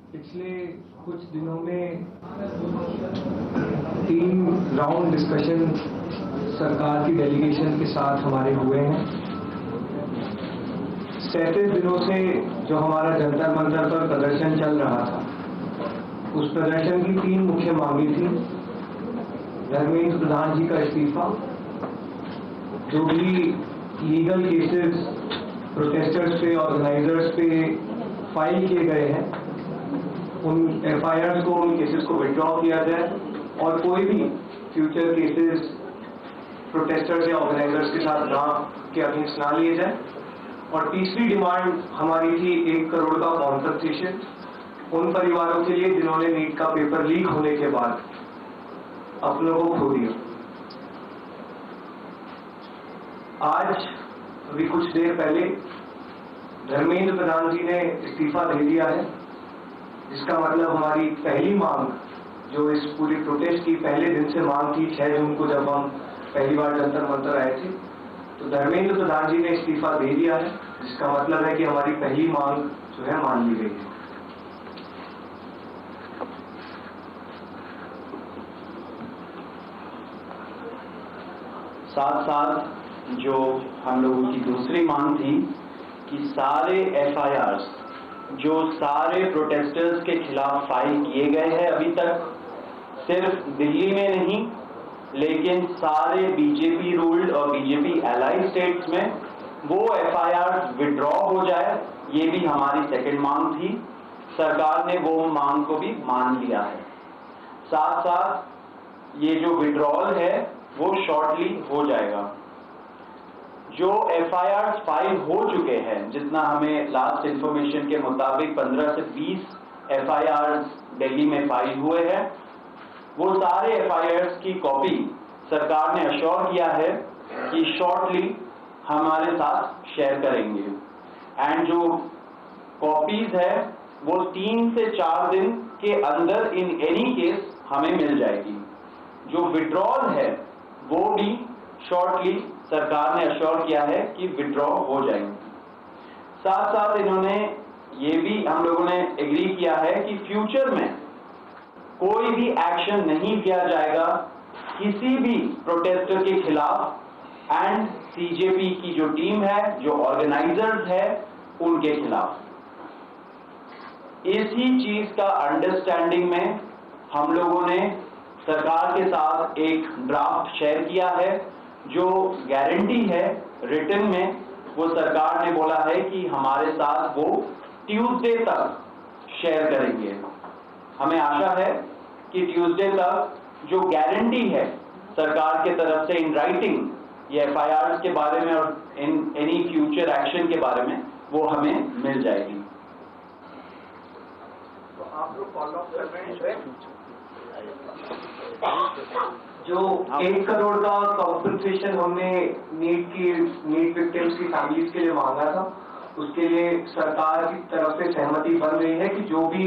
पिछले कुछ दिनों में 3 राउंड डिस्कशन सरकार की डेलीगेशन के साथ हमारे हुए हैं। 37 दिनों से जो हमारा जंतर मंतर पर प्रदर्शन चल रहा था, उस प्रदर्शन की 3 मुख्य मांगें थी। धर्मेंद्र प्रधान जी का इस्तीफा, जो भी लीगल केसेस प्रोटेस्टर्स पे, ऑर्गेनाइजर्स पे फाइल किए गए हैं, उन एफआईआर को, उन केसेस को विड्रॉ किया जाए और कोई भी फ्यूचर केसेस प्रोटेस्टर्स या ऑर्गेनाइजर्स के साथ के अगेंस्ट ना लिए जाए। और तीसरी डिमांड हमारी थी 1 करोड़ का कॉम्पनसेशन उन परिवारों के लिए जिन्होंने नीट का पेपर लीक होने के बाद अपनों को खो दिया। आज अभी कुछ देर पहले धर्मेंद्र प्रधान जी ने इस्तीफा दे दिया है, जिसका मतलब हमारी पहली मांग, जो इस पूरी प्रोटेस्ट की पहले दिन से मांग थी, 6 जून को जब हम पहली बार जंतर मंतर आए थे, तो धर्मेंद्र प्रधान जी ने इस्तीफा दे दिया है, जिसका मतलब है कि हमारी पहली मांग जो है मान ली गई है। साथ साथ जो हम लोगों की दूसरी मांग थी कि सारे एफआईआर्स जो सारे प्रोटेस्टर्स के खिलाफ फाइल किए गए हैं अभी तक, सिर्फ दिल्ली में नहीं लेकिन सारे बीजेपी रूल्ड और बीजेपी एलाइड स्टेट्स में वो एफआईआर विड्रॉ हो जाए, ये भी हमारी सेकंड मांग थी। सरकार ने वो मांग को भी मान लिया है। साथ साथ ये जो विड्रॉल है वो शॉर्टली हो जाएगा। जो एफआईआर फाइल हो चुके हैं, जितना हमें लास्ट इंफॉर्मेशन के मुताबिक 15 से 20 एफआईआर दिल्ली में फाइल हुए हैं, वो सारे एफआईआर की कॉपी सरकार ने अश्योर किया है कि शॉर्टली हमारे साथ शेयर करेंगे। एंड जो कॉपीज है वो 3 से 4 दिन के अंदर इन एनी केस हमें मिल जाएगी। जो विड्रॉल है वो भी शॉर्टली सरकार ने अश्योर किया है कि विड्रॉ हो जाएंगे। साथ साथ इन्होंने ये भी हम लोगों ने एग्री किया है कि फ्यूचर में कोई भी एक्शन नहीं लिया जाएगा किसी भी प्रोटेस्टर के खिलाफ एंड सीजेपी की जो टीम है, जो ऑर्गेनाइजर्स है, उनके खिलाफ। इसी चीज का अंडरस्टैंडिंग में हम लोगों ने सरकार के साथ एक ड्राफ्ट शेयर किया है। जो गारंटी है रिटन में, वो सरकार ने बोला है कि हमारे साथ वो ट्यूसडे तक शेयर करेंगे। हमें आशा है कि ट्यूसडे तक जो गारंटी है सरकार के तरफ से इन राइटिंग ये एफआईआर के बारे में और इन एनी फ्यूचर एक्शन के बारे में, वो हमें मिल जाएगी। तो आप लोग फॉलो अप कर रहे हैं जो 1 करोड़ का कॉम्पनसेशन हमने नीट विक्टिम्स की फैमिलीज के लिए मांगा था, उसके लिए सरकार की तरफ से सहमति बन रही है कि जो भी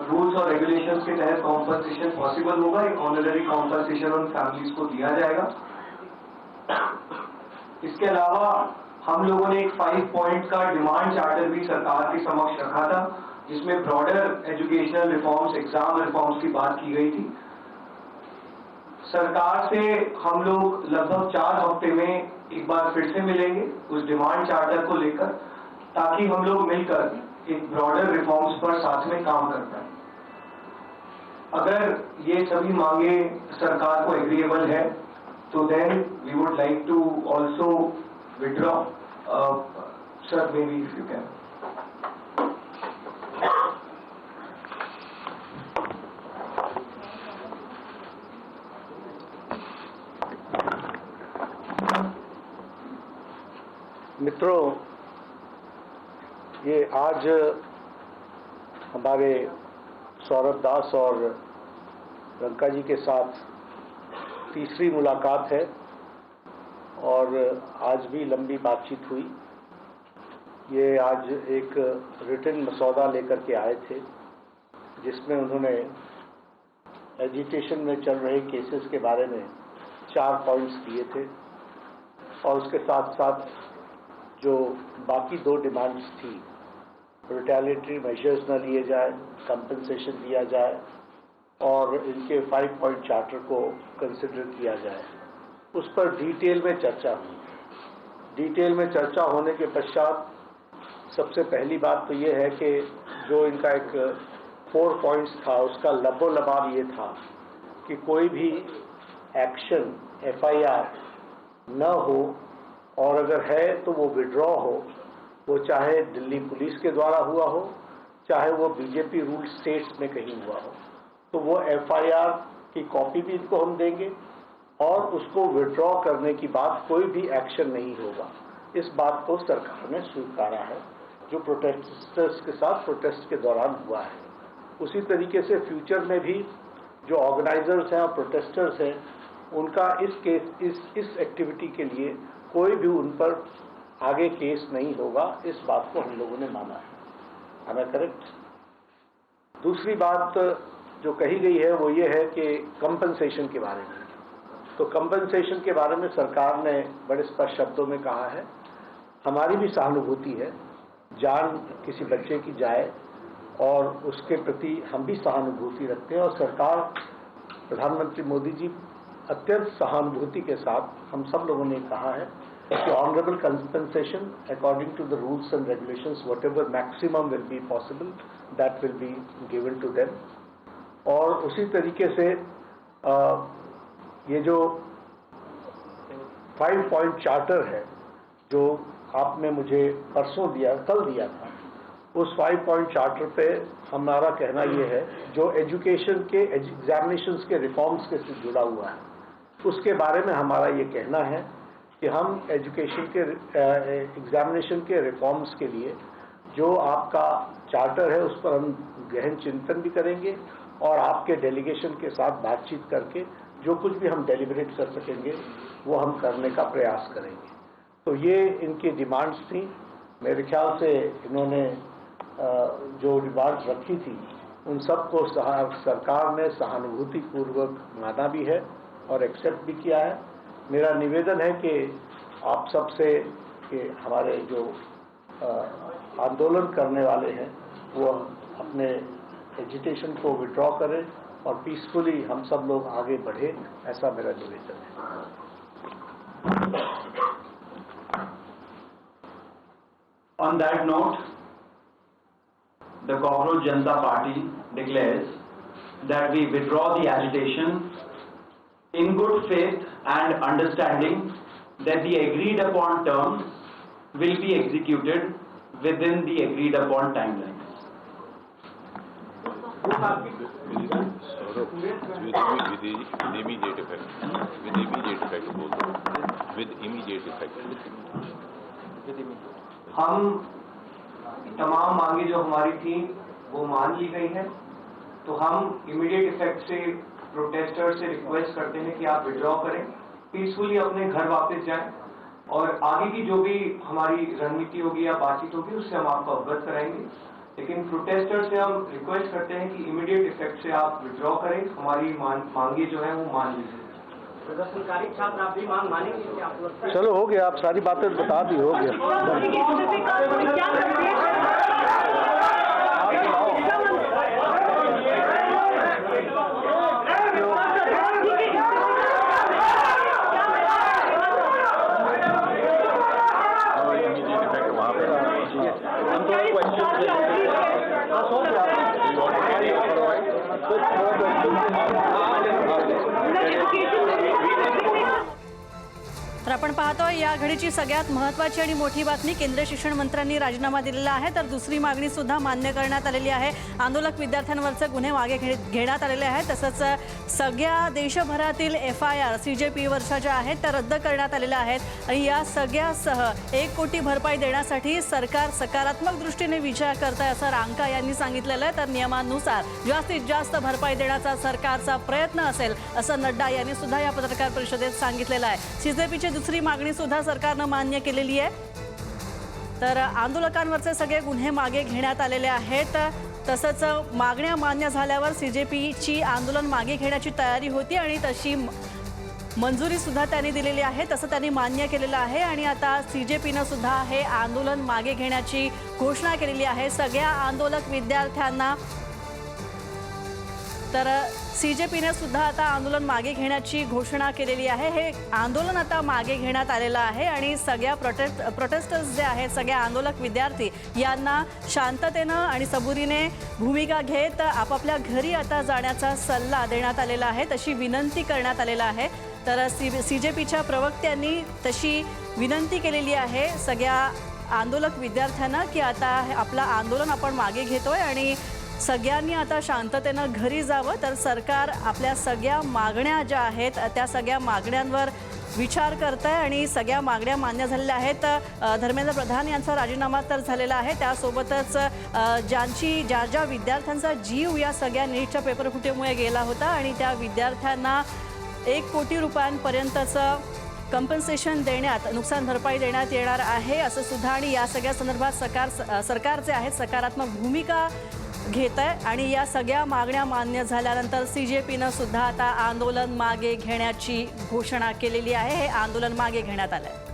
रूल्स और रेगुलेशंस के तहत कॉम्पनसेशन पॉसिबल होगा, एक ऑनररी कॉम्पनसेशन उन फैमिलीज को दिया जाएगा। इसके अलावा हम लोगों ने एक 5 पॉइंट का डिमांड चार्टर भी सरकार के समक्ष रखा था, जिसमें broader educational reforms, exam reforms की बात की गई थी। सरकार से हम लोग लगभग 4 हफ्ते में एक बार फिर से मिलेंगे उस डिमांड चार्टर को लेकर, ताकि हम लोग मिलकर एक ब्रॉडर रिफॉर्म्स पर साथ में काम कर पाए। अगर ये सभी मांगे सरकार को एग्रीएबल है तो then we would like to also withdraw. Sir, maybe if you can. मित्रों, ये आज हमारे सौरभ दास और रंका जी के साथ तीसरी मुलाकात है और आज भी लंबी बातचीत हुई। ये आज एक रिटन मसौदा लेकर के आए थे, जिसमें उन्होंने एजुकेशन में चल रहे केसेस के बारे में 4 पॉइंट्स दिए थे और उसके साथ साथ जो बाकी 2 डिमांड्स थी रिटेलिएटरी मेजर्स न लिए जाए, कंपनसेशन दिया जाए और इनके 5 पॉइंट चार्टर को कंसिडर किया जाए। उस पर डिटेल में चर्चा हुई। डिटेल में चर्चा होने के पश्चात सबसे पहली बात तो ये है कि जो इनका एक 4 पॉइंट्स था उसका लबोलबाब ये था कि कोई भी एक्शन FIR न हो और अगर है तो वो विड्रॉ हो, वो चाहे दिल्ली पुलिस के द्वारा हुआ हो, चाहे वो BJP रूल स्टेट्स में कहीं हुआ हो, तो वो FIR की कॉपी भी इनको हम देंगे और उसको विड्रॉ करने की बात कोई भी एक्शन नहीं होगा। इस बात को सरकार ने स्वीकारा है जो प्रोटेस्टर्स के साथ प्रोटेस्ट के दौरान हुआ है। उसी तरीके से फ्यूचर में भी जो ऑर्गेनाइजर्स हैं और प्रोटेस्टर्स हैं उनका इस एक्टिविटी के लिए कोई भी उन पर आगे केस नहीं होगा, इस बात को हम लोगों ने माना है। Am I correct? दूसरी बात जो कही गई है वो ये है कि कंपनसेशन के बारे में। तो कंपनसेशन के बारे में सरकार ने बड़े स्पष्ट शब्दों में कहा है, हमारी भी सहानुभूति है, जान किसी बच्चे की जाए और उसके प्रति हम भी सहानुभूति रखते हैं और सरकार, प्रधानमंत्री मोदी जी अत्यंत सहानुभूति के साथ हम सब लोगों ने कहा है कि honourable compensation according to the rules and regulations whatever maximum will be possible that will be given to them. और उसी तरीके से ये जो 5 पॉइंट चार्टर है जो आपने मुझे परसों दिया, कल दिया था, उस 5 पॉइंट चार्टर पे हमारा कहना ये है जो एजुकेशन के एग्जामिनेशंस के रिफॉर्म्स के से जुड़ा हुआ है, उसके बारे में हमारा ये कहना है कि हम एजुकेशन के एग्जामिनेशन के रिफॉर्म्स के लिए जो आपका चार्टर है उस पर हम गहन चिंतन भी करेंगे और आपके डेलीगेशन के साथ बातचीत करके जो कुछ भी हम डेलिब्रेट कर सकेंगे वो हम करने का प्रयास करेंगे। तो ये इनकी डिमांड्स थी। मेरे ख्याल से इन्होंने जो डिमांड्स रखी थी उन सबको सरकार ने सहानुभूतिपूर्वक माना भी है और एक्सेप्ट भी किया है। मेरा निवेदन है कि आप सबसे कि हमारे जो आंदोलन करने वाले हैं वो अपने एजिटेशन को विड्रॉ करें और पीसफुली हम सब लोग आगे बढ़े, ऐसा मेरा निवेदन है। On that note, the Cockroach Janata Party declares that we withdraw the agitation in good faith and understanding that the agreed upon terms will be executed within the agreed upon timelines. With immediate effect both. With immediate effect. हम तमाम मांगे जो हमारी थी वो मान ली गई है, तो हम इमीडिएट इफेक्ट से प्रोटेस्टर से रिक्वेस्ट करते हैं कि आप विड्रॉ करें, पीसफुली अपने घर वापस जाएं और आगे की जो भी हमारी रणनीति होगी या बातचीत होगी उससे हम आपको अवगत कराएंगे। लेकिन प्रोटेस्टर से हम रिक्वेस्ट करते हैं कि इमीडिएट इफेक्ट से आप विड्रॉ करें, हमारी मांगे जो है वो मान लीजिए। सरकारी छात्र आप भी मांग मानेंगे कि आपको लगता है? चलो हो गया, आप सारी बातें बता दी, हो गया। तर आपण पाहतोय या घडीची सगळ्यात महत्त्वाची आणि मोठी बातमी, केंद्रीय शिक्षण मंत्र्यांनी राजीनामा दिलेला आहे तर दुसरी मागणी सुद्धा मान्य करण्यात आलेली आहे। आंदोलक विद्यार्थ्यांवरचे गुन्हे मागे घेण्यात आलेले आहेत, तसंच सगळ्या देशभरातील FIR CJP वर्षाच्या आहेत त्या रद्द करण्यात आलेल्या आहेत आणि या सगळ्यासह 1 कोटी भरपाई देण्यासाठी सरकार सकारात्मक दृष्टीने विचार करत आहे असं रांका यांनी सांगितलेलं आहे। तर नियमानुसार जास्तीत जास्त भरपाई देण्याचा सरकारचा प्रयत्न असेल असं नड्डा यांनी सुद्धा या पत्रकार परिषदेत सांगितलेलं आहे। CJPची दुसरी मागणी सुद्धा सरकारने मान्य केलेली आहे। तर आंदोलकांवरचे सगळे गुन्हे मागे घेण्यात आलेले आहेत, तसंच मागण्या मान्य झाल्यावर CJPची आंदोलन मागे घेण्याची तयारी होती आणि तशी मंजुरी सुद्धा त्यांनी दिलेली आहे, तसं त्यांनी मान्य केलेलं आहे आणि आता CJPनं सुद्धा हे आंदोलन मागे घेण्याची घोषणा केलेली आहे सगळ्या आंदोलक विद्यार्थ्यांना। तर CJPने सुद्धा आता आंदोलन मागे घेण्याची घोषणा केलेली आहे। हे आंदोलन आता मागे घेण्यात आलेलं आहे आणि सगळ्या प्रोटेस्टर्स जे आहेत, सगळे आंदोलक विद्यार्थी यांना शांततेनं आणि सबुरीने भूमिका घेत आपापल्या घरी आता जाण्याचा सल्ला देण्यात आलेला आहे, तशी विनंती करण्यात आलेला आहे। तर CJPच्या प्रवक्त्यांनी तशी विनंती केलेली आहे सगळ्या आंदोलक विद्यार्थ्यांना की आता आपलं आंदोलन आपण मागे घेतोय आणि सगळ्यांनी आता शांततेनं घरी जावं। तर सरकार आपल्या सगळ्या मागण्या ज्या आहेत त्या सगळ्या मागण्यांवर विचार करत आहे आणि सगळ्या मागण्या मान्य झालेल्या आहेत। धर्मेंद्र प्रधान यांचा राजीनामा तर झालेला आहे, त्यासोबतच ज्या विद्यार्थ्यांचा जीव या सगळ्या नीटच्या पेपर फुटीमुळे गेला होता आणि त्या विद्यार्थ्यांना 1 कोटी रुपयांपर्यंतचं कंपन्सेशन देण्यात, नुकसान भरपाई देण्यात येणार आहे असं सुद्धा आणि या सगळ्या संदर्भात सरकार जे आहे सकारात्मक भूमिका घेत आहे आणि या सगळ्या मागण्या मान्य झाल्यानंतर CJPनं सुद्धा आता आंदोलन मागे घेण्याची घोषणा केलेली आहे। हे आंदोलन मागे घेण्यात आलं आहे।